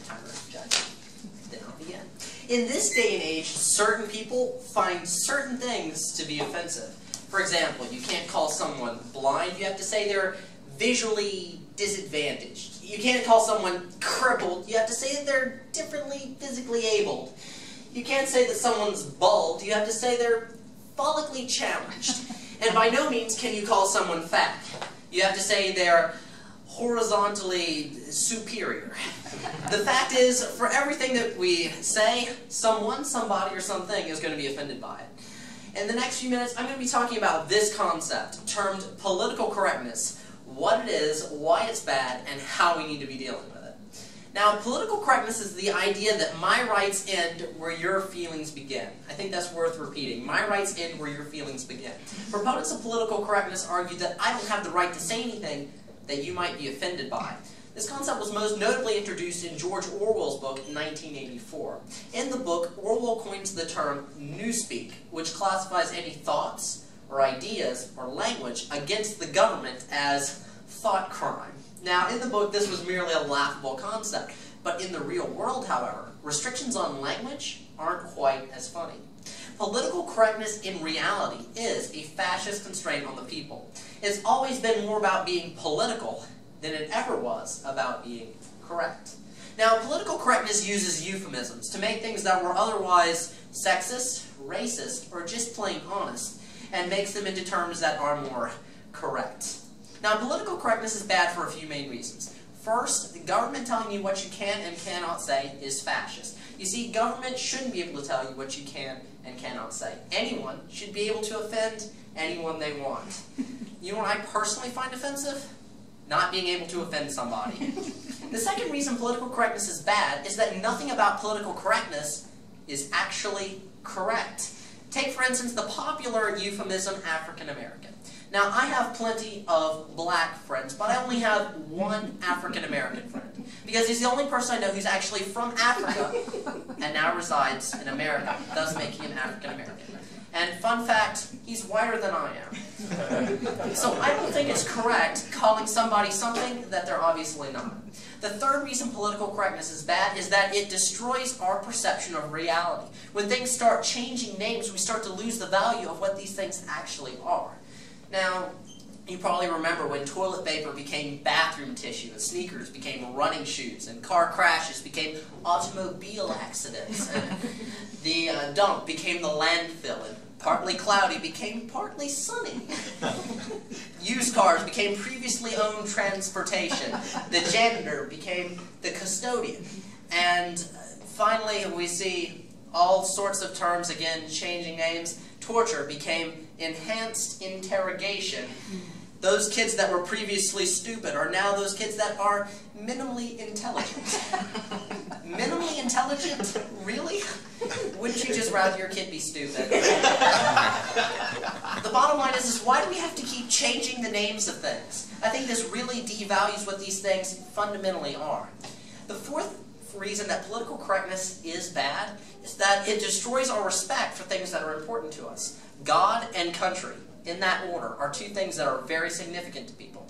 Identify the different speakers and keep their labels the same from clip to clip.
Speaker 1: timer, Judge. Then I'll begin. In this day and age, certain people find certain things to be offensive. For example, you can't call someone blind. You have to say they're visually disadvantaged. You can't call someone crippled. You have to say that they're differently physically abled. You can't say that someone's bald. You have to say they're follically challenged. And by no means can you call someone fat. You have to say they're horizontally superior. The fact is, for everything that we say, someone, somebody, or something is going to be offended by it. In the next few minutes, I'm going to be talking about this concept, termed political correctness, what it is, why it's bad, and how we need to be dealing with it. Now, political correctness is the idea that my rights end where your feelings begin. I think that's worth repeating. My rights end where your feelings begin. Proponents of political correctness argue that I don't have the right to say anything that you might be offended by. This concept was most notably introduced in George Orwell's book, 1984. In the book, Orwell coins the term newspeak, which classifies any thoughts or ideas or language against the government as thought crime. Now, in the book, this was merely a laughable concept, but in the real world, however, restrictions on language aren't quite as funny. Political correctness in reality is a fascist constraint on the people. It's always been more about being political than it ever was about being correct. Now, political correctness uses euphemisms to make things that were otherwise sexist, racist, or just plain honest, and makes them into terms that are more correct. Now, political correctness is bad for a few main reasons. First, the government telling you what you can and cannot say is fascist. You see, government shouldn't be able to tell you what you can and cannot say. Anyone should be able to offend anyone they want. You know what I personally find offensive? Not being able to offend somebody. The second reason political correctness is bad is that nothing about political correctness is actually correct. Take, for instance, the popular euphemism African American. Now, I have plenty of black friends, but I only have one African American friend, because he's the only person I know who's actually from Africa and now resides in America, thus making him African American. And fun fact, he's whiter than I am. So I don't think it's correct calling somebody something that they're obviously not. The third reason political correctness is bad is that it destroys our perception of reality. When things start changing names, we start to lose the value of what these things actually are. Now, you probably remember when toilet paper became bathroom tissue, and sneakers became running shoes, and car crashes became automobile accidents, and the dump became the landfill, and partly cloudy became partly sunny. Used cars became previously owned transportation. The janitor became the custodian. And finally, we see all sorts of terms, again, changing names. Torture became enhanced interrogation. Those kids that were previously stupid are now those kids that are minimally intelligent. Minimally intelligent? Really? Wouldn't you just rather your kid be stupid? The bottom line is why do we have to keep changing the names of things? I think this really devalues what these things fundamentally are. The fourth reason that political correctness is bad is that it destroys our respect for things that are important to us. God and country, in that order, are two things that are very significant to people.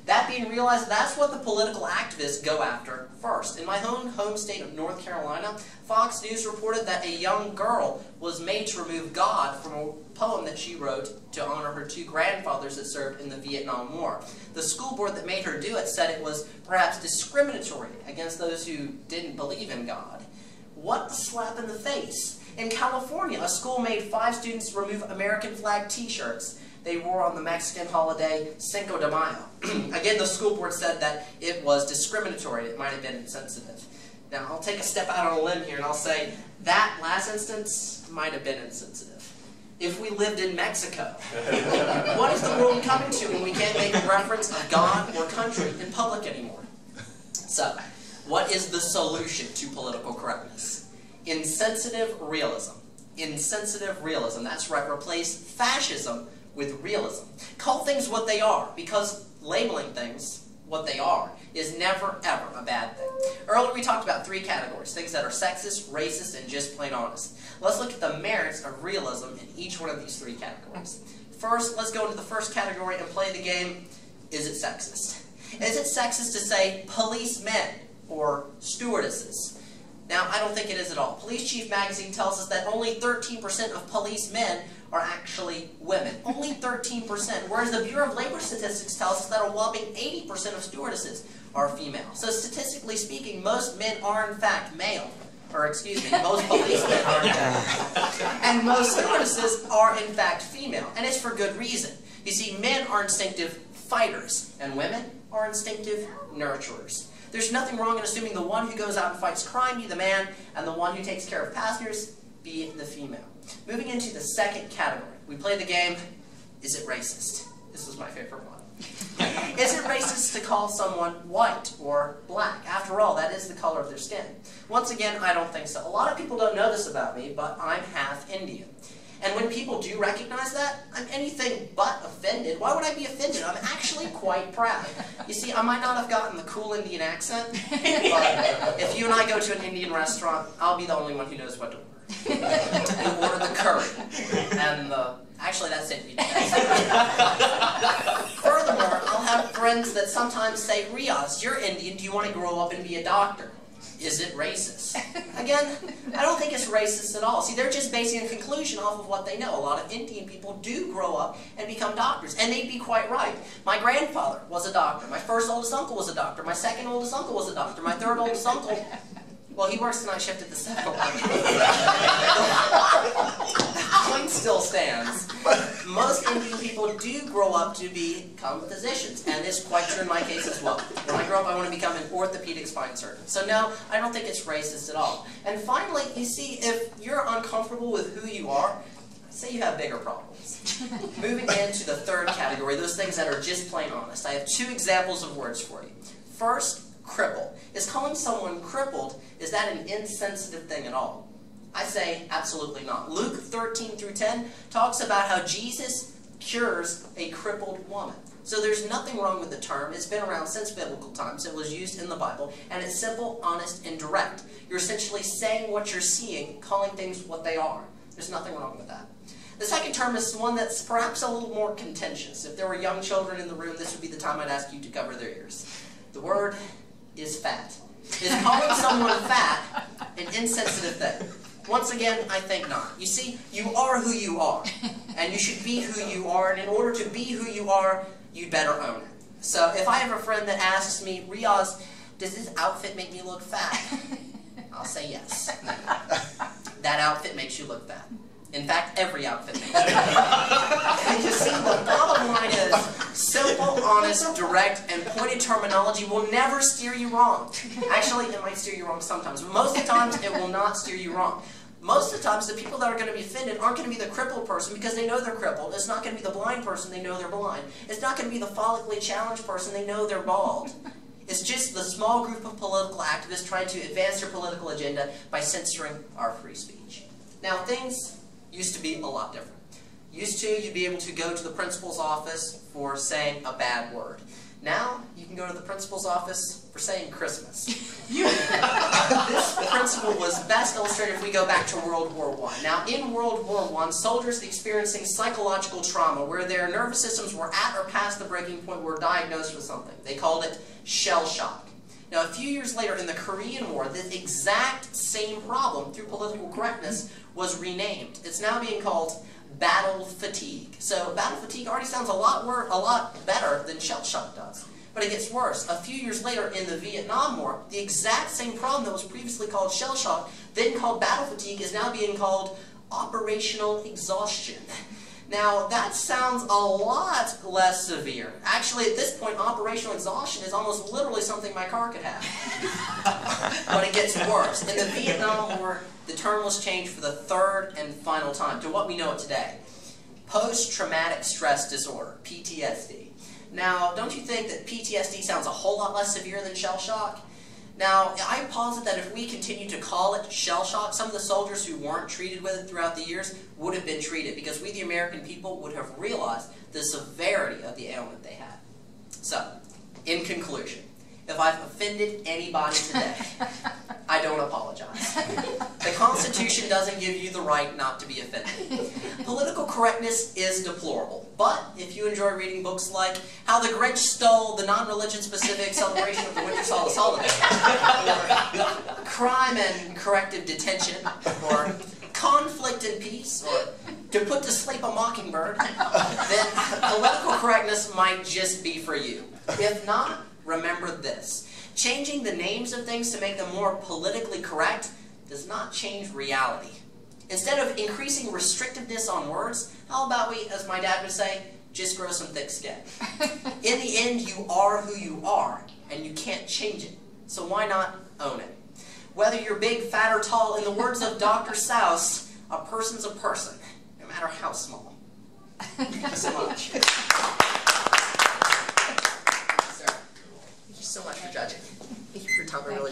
Speaker 1: That being realized, that's what the political activists go after first. In my own home state of North Carolina, Fox News reported that a young girl was made to remove God from a poem that she wrote to honor her two grandfathers that served in the Vietnam War. The school board that made her do it said it was perhaps discriminatory against those who didn't believe in God. What a slap in the face. In California, a school made 5 students remove American flag t-shirts they wore on the Mexican holiday Cinco de Mayo. Again, the school board said that it was discriminatory. It might have been insensitive. Now, I'll take a step out on a limb here and I'll say that last instance might have been insensitive. If we lived in Mexico, what is the world coming to when we can't make a reference of God or country in public anymore? So, what is the solution to political correctness? Insensitive realism. Insensitive realism. That's right. Replace fascism with realism. Call things what they are, because labeling things what they are is never, ever a bad thing. Earlier we talked about 3 categories, things that are sexist, racist, and just plain honest. Let's look at the merits of realism in each one of these 3 categories. First, let's go into the first category and play the game, is it sexist? Is it sexist to say policemen or stewardesses. Now, I don't think it is at all. Police Chief magazine tells us that only 13% of policemen are actually women. Only 13%. Whereas the Bureau of Labor Statistics tells us that a whopping 80% of stewardesses are female. So statistically speaking, most men are in fact male. Or excuse me, most policemen are in fact. And most stewardesses are in fact female. And it's for good reason. You see, men are instinctive fighters, and women are instinctive nurturers. There's nothing wrong in assuming the one who goes out and fights crime be the man, and the one who takes care of passengers be the female. Moving into the second category, we play the game, is it racist? This was my favorite one. Is it racist to call someone white or black? After all, that is the color of their skin. Once again, I don't think so. A lot of people don't know this about me, but I'm half Indian. And when people do recognize that, I'm anything but offended. Why would I be offended? I'm actually quite proud. You see, I might not have gotten the cool Indian accent, but if you and I go to an Indian restaurant, I'll be the only one who knows what to order. You order the curry, and the... Actually, that's it. Furthermore, I'll have friends that sometimes say, Riaz, you're Indian, do you want to grow up and be a doctor? Is it racist? Again, I don't think it's racist at all. See, they're just basing a conclusion off of what they know. A lot of Indian people do grow up and become doctors, and they'd be quite right. My grandfather was a doctor. My first oldest uncle was a doctor. My second oldest uncle was a doctor. My third oldest uncle, well, he works the night shift at the satellite. The point still stands. Most Indian people do grow up to become physicians, and it's quite true in my case as well. When I grow up, I want to become an orthopedic spine surgeon. So no, I don't think it's racist at all. And finally, you see, if you're uncomfortable with who you are, say you have bigger problems. Moving into the third category, those things that are just plain honest. I have two examples of words for you. First, cripple. Is calling someone crippled, is that an insensitive thing at all? I say absolutely not. Luke 13 through 10 talks about how Jesus cures a crippled woman. So there's nothing wrong with the term. It's been around since biblical times. It was used in the Bible, and it's simple, honest, and direct. You're essentially saying what you're seeing, calling things what they are. There's nothing wrong with that. The second term is one that's perhaps a little more contentious. If there were young children in the room, this would be the time I'd ask you to cover their ears. The word is fat. Is calling someone fat an insensitive thing? Once again, I think not. You see, you are who you are, and you should be who you are, and in order to be who you are, you'd better own it. So if I have a friend that asks me, Riaz, does this outfit make me look fat? I'll say yes. That outfit makes you look fat. In fact, every outfit makes you look fat. And you see, the bottom line is, simple, honest, direct, and pointed terminology will never steer you wrong. Actually, it might steer you wrong sometimes, but most of the times, it will not steer you wrong. Most of the times, the people that are going to be offended aren't going to be the crippled person because they know they're crippled. It's not going to be the blind person, they know they're blind. It's not going to be the follically challenged person, they know they're bald. It's just the small group of political activists trying to advance their political agenda by censoring our free speech. Now, things used to be a lot different. Used to, you'd be able to go to the principal's office for saying a bad word. Now, you can go to the principal's office for saying Christmas. This principle was best illustrated if we go back to World War I. Now, in World War I, soldiers experiencing psychological trauma where their nervous systems were at or past the breaking point were diagnosed with something. They called it shell shock. Now, a few years later, in the Korean War, the exact same problem, through political correctness, was renamed. It's now being called battle fatigue. So battle fatigue already sounds a lot better than shell shock does. But it gets worse. A few years later in the Vietnam War, the exact same problem that was previously called shell shock, then called battle fatigue, is now being called operational exhaustion. Now, that sounds a lot less severe. Actually, at this point, operational exhaustion is almost literally something my car could have. But it gets worse. In the Vietnam War, the term was changed for the third and final time to what we know it today. Post-traumatic stress disorder, PTSD. Now, don't you think that PTSD sounds a whole lot less severe than shell shock? Now, I posit that if we continue to call it shell shock, some of the soldiers who weren't treated with it throughout the years would have been treated because we, the American people, would have realized the severity of the ailment they had. So, in conclusion, if I've offended anybody today, I don't apologize. The Constitution doesn't doesn't give you the right not to be offended. Political correctness is deplorable, but if you enjoy reading books like How the Grinch Stole the Non-Religion Specific Celebration of the Winter Solstice Holiday, or Crime and Corrective Detention, or Conflict and Peace, or To Put to Sleep a Mockingbird, then political correctness might just be for you. If not, remember this. Changing the names of things to make them more politically correct does not change reality. Instead of increasing restrictiveness on words, how about we, as my dad would say, just grow some thick skin? In the end, you are who you are, and you can't change it. So why not own it? Whether you're big, fat, or tall, in the words of Dr. Seuss, a person's a person, no matter how small. Thank you so much. Sir, thank you so much for judging. Thank you for your time. I really